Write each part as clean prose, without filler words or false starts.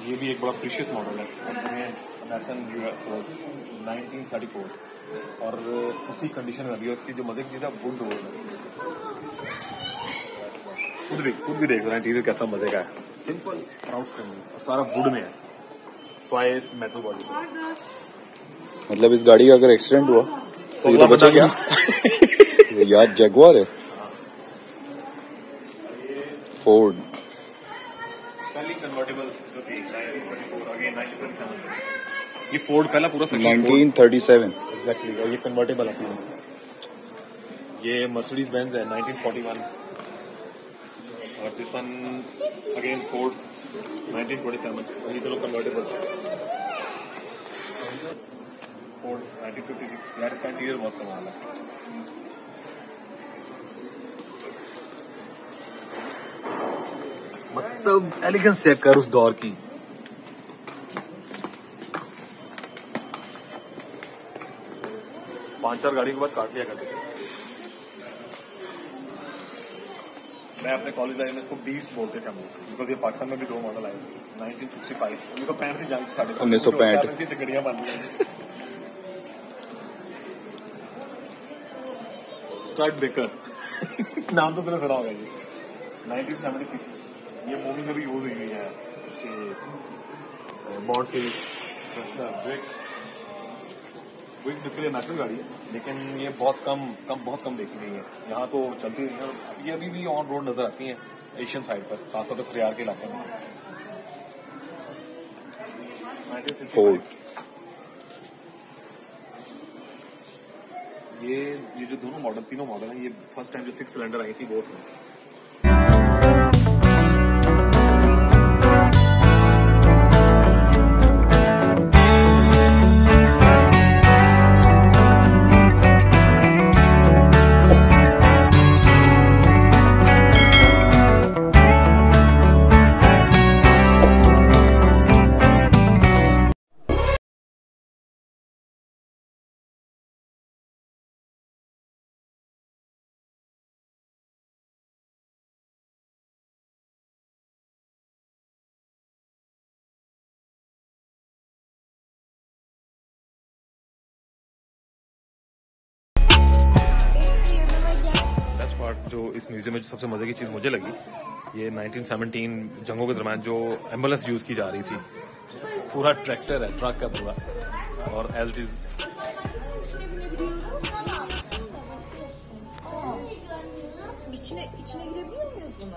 ये भी एक बड़ा प्रीशियस मॉडल है, अमेरिकन 1934 और उसी कंडीशन में अभी उसकी जो मजे की चीज़ है वुड डोर है। खुद भी देख रहे हैं इंटीरियर कैसा मजे का है, सिंपल प्राउड स्टैंडिंग और सारा वुड में है, स्वाइस मेटल बॉडी। मतलब इस गाड़ी का अगर एक्सीडेंट हुआ तो ये तो बचा गया। यार जगुआर है, फोर्ड पहली कन्वर्टेबल जो थी 1934 आगे 1937। ये फोर्ड पहला पूरा 1937 एग्जैक्टली, और ये कन्वर्टेबल है। ये मर्सिडीज बेंज है 1941 और दिस वन अगेन फोर्ड 1927। ये दोनों कन्वर्टेबल फोर्ड 1956। यार इसका इंटीरियर बहुत कमाल है। मतलब एलिगेंस चेक कर उस दौर की। पांच चार गाड़ी के बाद काट लिया करते थे। मैं अपने कॉलेज लाइफ में इसको बीस्ट बोलते थे हम लोग, बिकॉज ये पाकिस्तान में भी दो मॉडल आए 1965 1965 जान 1965 गड़ियां बन रही। स्टड बेकर नाम तो तुमने सुना होगा जी। 1976 ये मूवी में भी यूज हुई है इसके bond series. Quick basically national गाड़ी है, लेकिन ये बहुत कम देखी गई है। यहाँ तो चलती रही है, ये अभी भी ऑन रोड नजर आती है एशियन साइड पर, खासतौर पर सरियार के इलाके में। 1964 ये जो दोनों मॉडल तीनों मॉडल हैं, ये फर्स्ट टाइम जो 6 सिलेंडर आई थी वो थे। जो इस म्यूजियम में सबसे मजे की चीज मुझे लगी, ये 1917 जंगों के दरम्यान जो एम्बुलेंस यूज की जा रही थी, पूरा ट्रैक्टर है, ट्रक का पूरा, और as it is İçine girebiliyor muyuz bunu?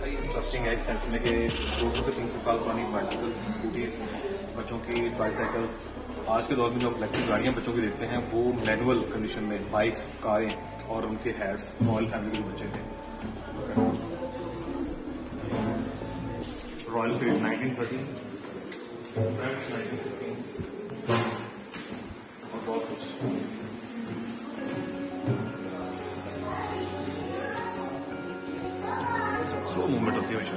Interesting है इस सेंस में कि 200 से 300 साल पुरानी बाइसाइकिल, स्कूटीज, बच्चों की ट्राईसाइकिल, आज के दौर में जो इलेक्ट्रिक गाड़ियां बच्चों की देखते हैं वो मैनुअल कंडीशन में, बाइक्स, कारें और उनके हेड्स रॉयल फैमिली के बच्चे थे। रॉयल फील्ड 1913 और बहुत कुछ। स्लो मूवमेंट होती है हमेशा।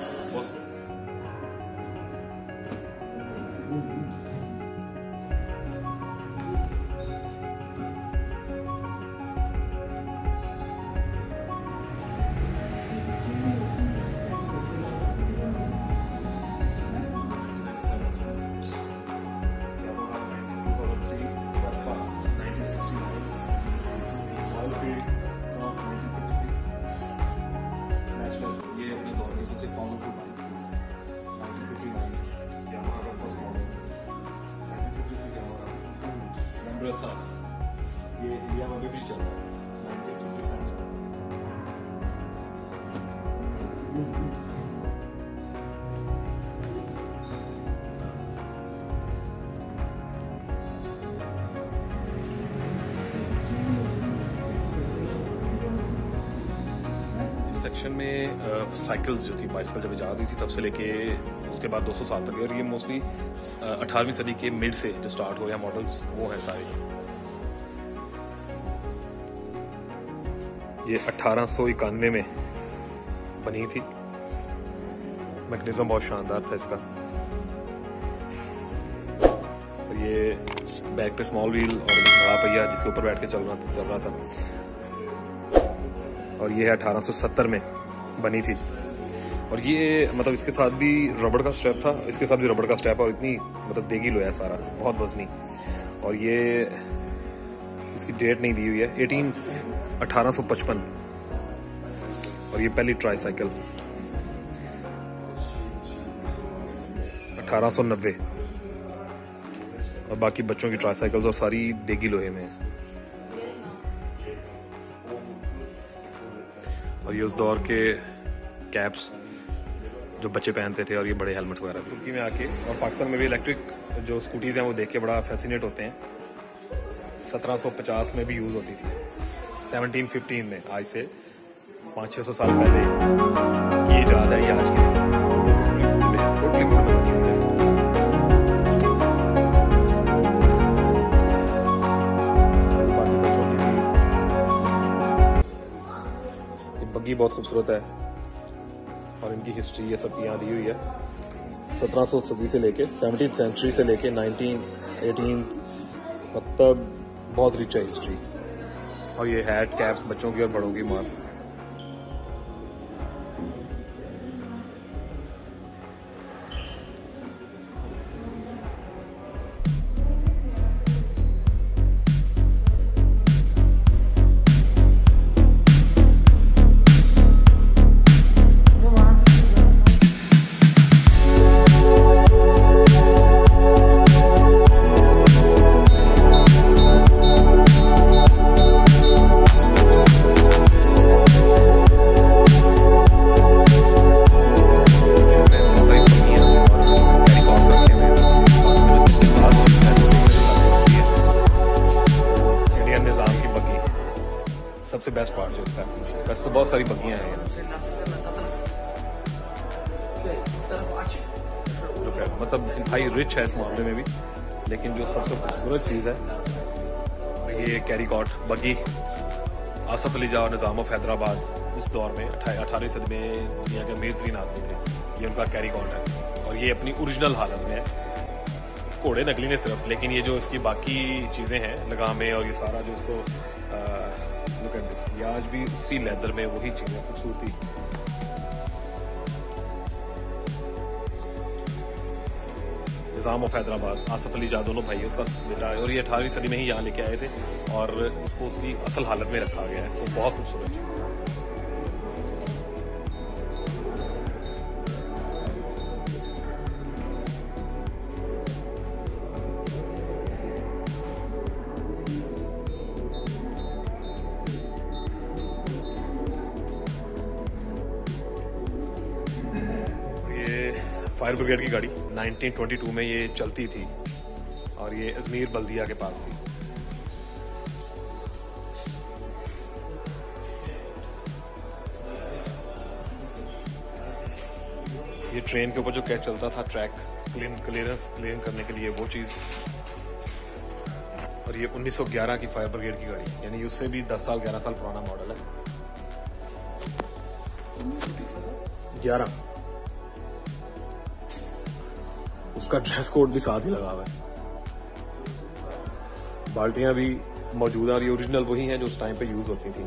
था ये इंडिया में भी चल रहा है 1957। सेक्शन में साइकिल्स जो थी, बाइसिकल जब इजाद हुई थी तब से लेके उसके बाद 200 साल तक, और ये मोस्टली 18वीं सदी के मिड से जो स्टार्ट हो या मॉडल्स वो हैं सारे। ये 1891 में बनी थी। मैकेनिज्म बहुत शानदार था इसका। और ये बैक पे स्मॉल व्हील और बड़ा पहिया जिसके ऊपर बैठ के चल रहा था। और ये 1870 में बनी थी। और ये मतलब इसके साथ भी रबड़ का स्ट्रैप था, इसके साथ भी रबड़ का स्ट्रैप, और इतनी मतलब देगी लोया सारा, बहुत वजनी। और ये इसकी डेट नहीं दी हुई है, 1855। और ये पहली ट्राईसाइकिल 1890। और बाकी बच्चों की ट्राईसाइकिल्स और सारी देगी लोहे में। और ये उस दौर के कैप्स जो बच्चे पहनते थे, और ये बड़े हेलमेट वगैरह। तुर्की में आके और पाकिस्तान में भी इलेक्ट्रिक जो स्कूटीज़ हैं वो देख के बड़ा फैसिनेट होते हैं। 1750 में भी यूज़ होती थी, 1715 में, आज से 500-600 साल पहले ये इजाद है। ये आज की बग्गी बहुत खूबसूरत है, और इनकी हिस्ट्री ये सब यहाँ दी हुई है। 1700 सदी से लेके 17th सेंचुरी से लेके 19th 18th, मतलब बहुत रिच है हिस्ट्री। और ये हैट, कैप्स बच्चों की और बड़ों की मास्क। सबसे बेस्ट पार्ट जो होता है, वैसे तो बहुत सारी बग्गियां हैं, मतलब भाई रिच है इस मामले में भी। लेकिन जो सबसे खूबसूरत चीज़ है ये कैरी कॉट बग्गी। आसफ अली और निज़ाम ऑफ हैदराबाद इस दौर में 18वीं सदी में दुनिया के अमीर तरीन आदमी थे। ये उनका कैरी कॉट है, और ये अपनी ओरिजिनल हालत में है। घोड़े नकली ने सिर्फ, लेकिन ये जो इसकी बाकी चीज़ें हैं, लगामें और ये सारा जो इसको लुक एट दिस, ये आज भी उसी लेदर में वही चीज़ें खूबसूरती। निज़ाम ऑफ हैदराबाद, आसफ अली जाह दोनों भाई उसका बेटा है, और ये 18वीं सदी में ही यहाँ लेके आए थे, और इसको उसकी असल हालत में रखा गया है। तो बहुत खूबसूरत चीज़। फायर ब्रिगेड की गाड़ी 1922 में ये चलती थी, और ये अजमेर बल्दिया के पास थी। ये ट्रेन के ऊपर जो कैच चलता था, ट्रैक क्लियरेंस करने के लिए, वो चीज़। और ये 1911 की फायर ब्रिगेड की गाड़ी, यानी उससे भी 10 साल 11 साल पुराना मॉडल है। 11 उसका ड्रेस कोड भी साथ ही लगा हुआ है। बाल्टियां भी मौजूद है, और ये ओरिजिनल वही हैं जो उस टाइम पे यूज होती थी।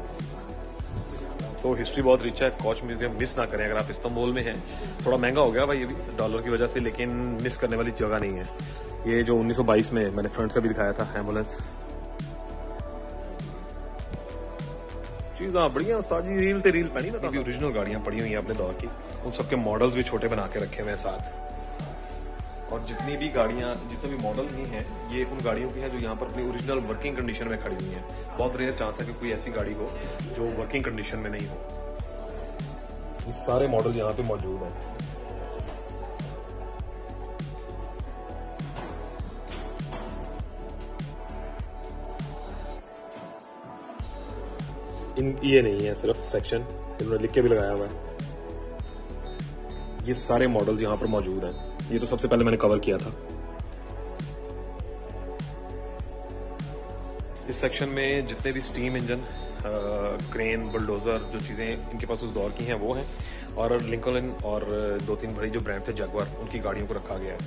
तो हिस्ट्री बहुत रिच है। कोच म्यूजियम मिस ना करें अगर आप इस्तांबुल में हैं। थोड़ा महंगा हो गया भाई ये भी डॉलर की वजह से, लेकिन मिस करने वाली जगह नहीं है। ये जो 1922 में मैंने फ्रंट से भी दिखाया था एम्बुलेंस, चीज़ बढ़िया सारी रील ते रील पड़ी ना। भी ओरिजिनल गाड़ियां पड़ी हुई हैं अपने दौर की, उन सबके मॉडल्स भी छोटे बना के रखे हुए हैं साथ। और जितनी भी गाड़ियां, जितने भी मॉडल नहीं हैं, ये उन गाड़ियों की हैं जो यहाँ पर अपनी ओरिजिनल वर्किंग कंडीशन में खड़ी हुई हैं। बहुत रेयर चांस है कि कोई ऐसी गाड़ी हो जो वर्किंग कंडीशन में नहीं हो। ये सारे मॉडल यहाँ पे मौजूद हैं। ये नहीं है सिर्फ, सेक्शन, इन्होंने लिख के भी लगाया हुआ है। ये सारे मॉडल्स यहाँ पर मौजूद हैं। ये तो सबसे पहले मैंने कवर किया था। इस सेक्शन में जितने भी स्टीम इंजन, क्रेन, बुलडोजर, जो चीज़ें इनके पास उस दौर की हैं वो हैं, और लिंकन और 2-3 बड़ी जो ब्रांड थे जगुआर, उनकी गाड़ियों को रखा गया है।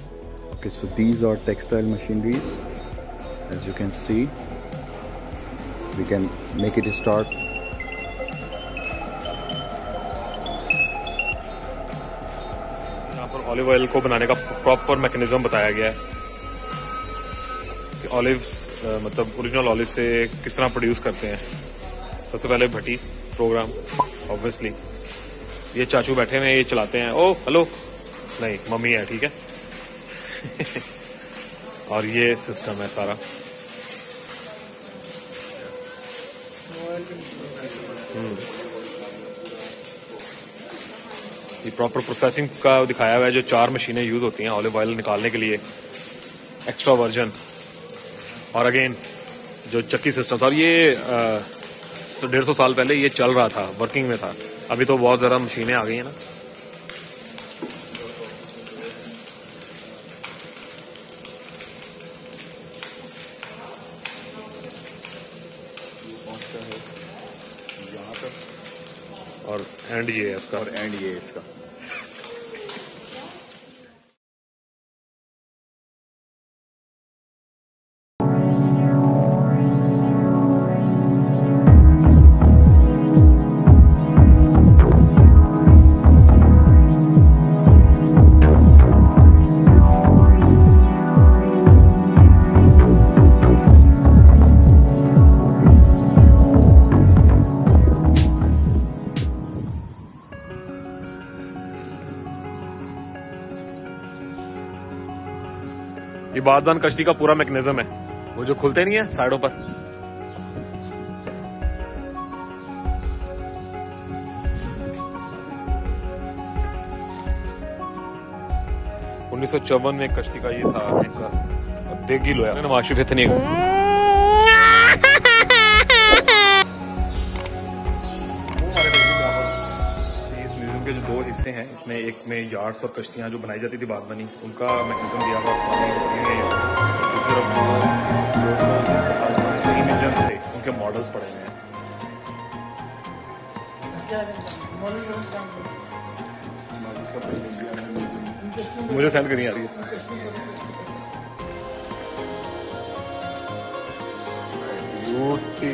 Okay, so these are textile machineries. As you can see, we can make it start. यहाँ पर ऑलिव ऑयल को बनाने का प्रॉपर मैकेनिज्म बताया गया है कि ऑलिव्स मतलब ओरिजिनल ऑलिव से किस तरह प्रोड्यूस करते हैं। सबसे पहले भट्टी प्रोग्राम, ऑब्वियसली ये चाचू बैठे हुए हैं, ये चलाते हैं। ओ हेलो, नहीं मम्मी है, ठीक है। और ये सिस्टम है सारा। ये प्रॉपर प्रोसेसिंग का दिखाया हुआ है, जो 4 मशीनें यूज होती हैं ऑलिव ऑयल निकालने के लिए, एक्स्ट्रा वर्जन। और अगेन जो चक्की सिस्टम था, और ये 150 साल पहले ये चल रहा था, वर्किंग में था। अभी तो बहुत ज़्यादा मशीनें आ गई हैं ना। और एंड ये है इसका, और एंड ये इसका। ये बादबान कश्ती का पूरा मैकेनिज्म है, वो जो खुलते नहीं है साइडों पर। (1954) में कश्ती का ये था एक देगी लोया नवाशिफ इतनी। के जो 2 हिस्से हैं, इसमें एक में यार्ड्स और कश्तियां जो बनाई जाती थी बागबानी, उनका मैकेनिज्म दिया हुआ। सिर्फ 200-300 साल पुराने स्टीम इंजन थे, उनके मॉडल्स पड़े हुए हैं। मुझे सेंड करनी आ रही है। ब्यूटी।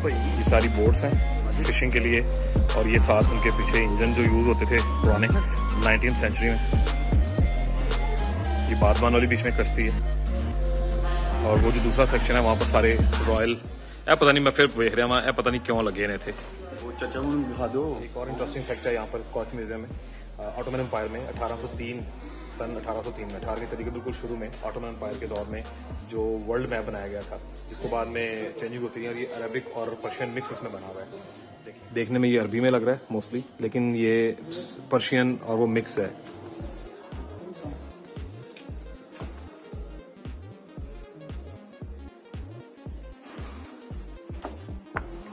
ये सारी बोट्स हैं फिशिंग के लिए, और ये साथ उनके पीछे इंजन जो यूज होते थे पुराने 19th सेंचुरी में। ये बादबान वाली बीच में कश्ती है, और वो जो दूसरा सेक्शन है वहाँ पर सारे रॉयल, पता नहीं मैं फिर देख रहा हूँ, पता नहीं क्यों लगे रहे थे। वो चाचा को दिखा दो। एक और इंटरेस्टिंग फैक्ट है यहाँ पर स्कॉच म्यूजियम में। ऑटोमन एम्पायर में 1803 सन 1803 में 18वीं सदी के बिल्कुल शुरू में ऑटोमन एम्पायर के दौर में जो वर्ल्ड मैप बनाया गया था, जिसको बाद में चेंजिंग होती है, और ये अरबिक और पर्शियन मिक्स इसमें बना हुआ है। देखने में ये अरबी में लग रहा है मोस्टली, लेकिन ये पर्शियन और वो मिक्स है।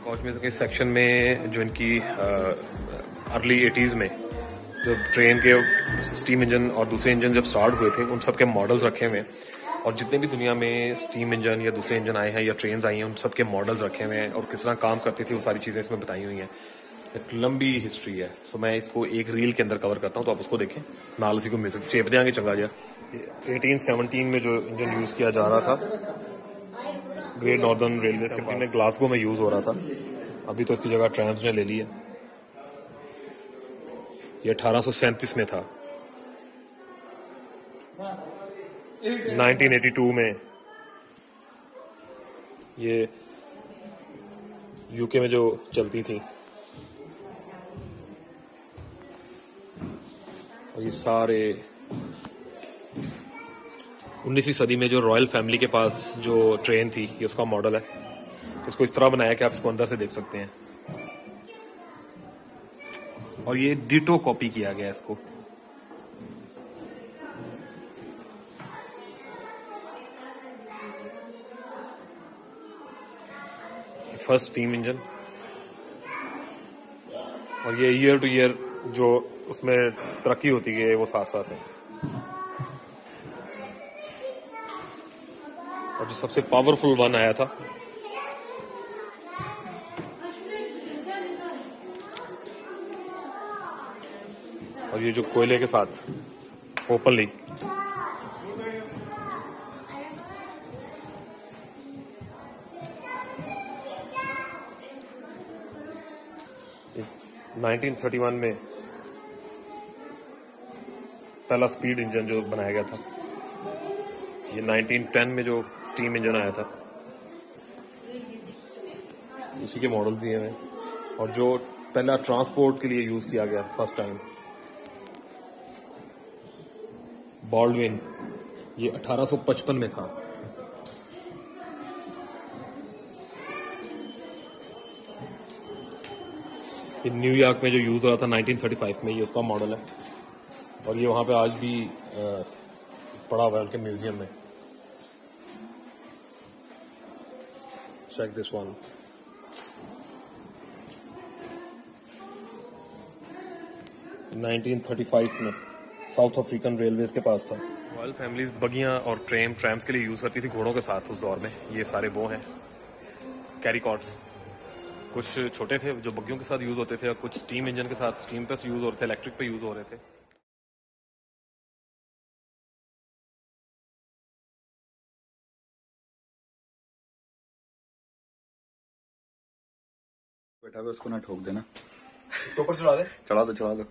कॉच म्यूजियम के सेक्शन में जो इनकी अर्ली 80s में जो ट्रेन के स्टीम इंजन और दूसरे इंजन जब स्टार्ट हुए थे, उन सब के मॉडल्स रखे हुए हैं। और जितने भी दुनिया में स्टीम इंजन या दूसरे इंजन आए हैं या ट्रेन आई हैं, उन सब के मॉडल्स रखे हुए हैं, और किस तरह काम करती थी वो सारी चीज़ें इसमें बताई हुई हैं। एक लंबी हिस्ट्री है, सो मैं इसको एक रील के अंदर कवर करता हूँ, तो आप उसको देखें, नाल इसी को म्यूजिक चेप देंगे चंगा जा। 1817 में जो इंजन यूज़ किया जा रहा था ग्रेट नॉर्दर्न रेलवे कंपनी में, ग्लासगो में यूज़ हो रहा था। अभी तो इसकी जगह ट्रैम्स ने ले ली है। ये 1837 में था। 1982 में ये यूके में जो चलती थी, और ये सारे 19वीं सदी में जो रॉयल फैमिली के पास जो ट्रेन थी, ये उसका मॉडल है। इसको इस तरह बनाया कि आप इसको अंदर से देख सकते हैं, और ये डिटो कॉपी किया गया है इसको। फर्स्ट स्टीम इंजन, और ये ईयर टू ईयर जो उसमें तरक्की होती है वो साथ साथ है। और जो सबसे पावरफुल वन आया था और ये जो कोयले के साथ ओपनली, एक 1931 में पहला स्पीड इंजन जो बनाया गया था। ये 1910 में जो स्टीम इंजन आया था उसी के मॉडल्स दिए हुए हैं। और जो पहला ट्रांसपोर्ट के लिए यूज किया गया फर्स्ट टाइम, बॉल्डविन, ये 1855 में था। ये न्यूयॉर्क में जो यूज हो रहा था 1935 में, ये उसका मॉडल है। और ये वहां पे आज भी पड़ा हुआ है उनके म्यूजियम में। Check this one. नाइनटीन 1935 में साउथ अफ्रीकन रेलवेज के पास था। रॉयल फैमिलीज बगियां और ट्रैम्स के लिए यूज करती थी घोड़ों के साथ उस दौर में। ये सारे वो हैं कैरिकॉट्स। कुछ छोटे थे जो बग्गियों के साथ यूज होते थे, और कुछ स्टीम इंजन के साथ स्टीम पे यूज हो रहे थे, इलेक्ट्रिक पे यूज हो रहे थे। बैठा हुआ उसको ना ठोक देना। इसके ऊपर चढ़ा दे। चढ़ा दो चढ़ा दो।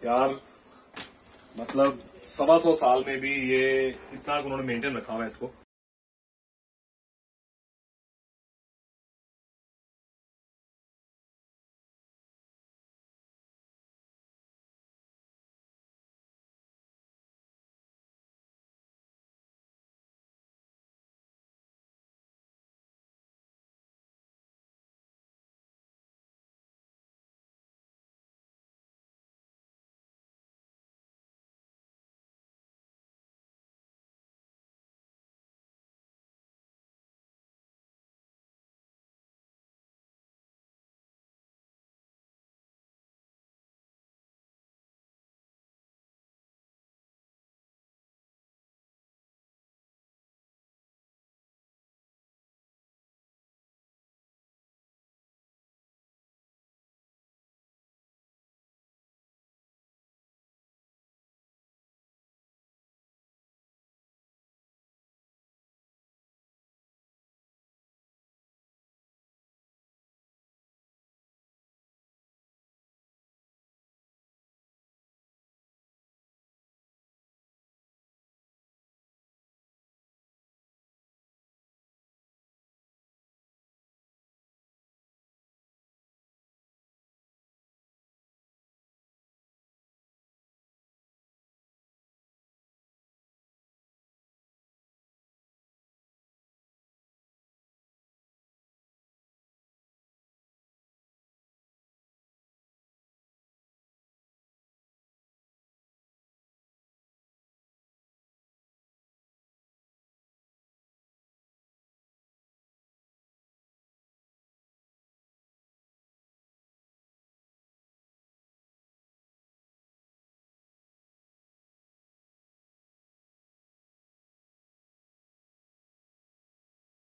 यार मतलब 125 साल में भी ये इतना उन्होंने मेंटेन रखा हुआ है इसको।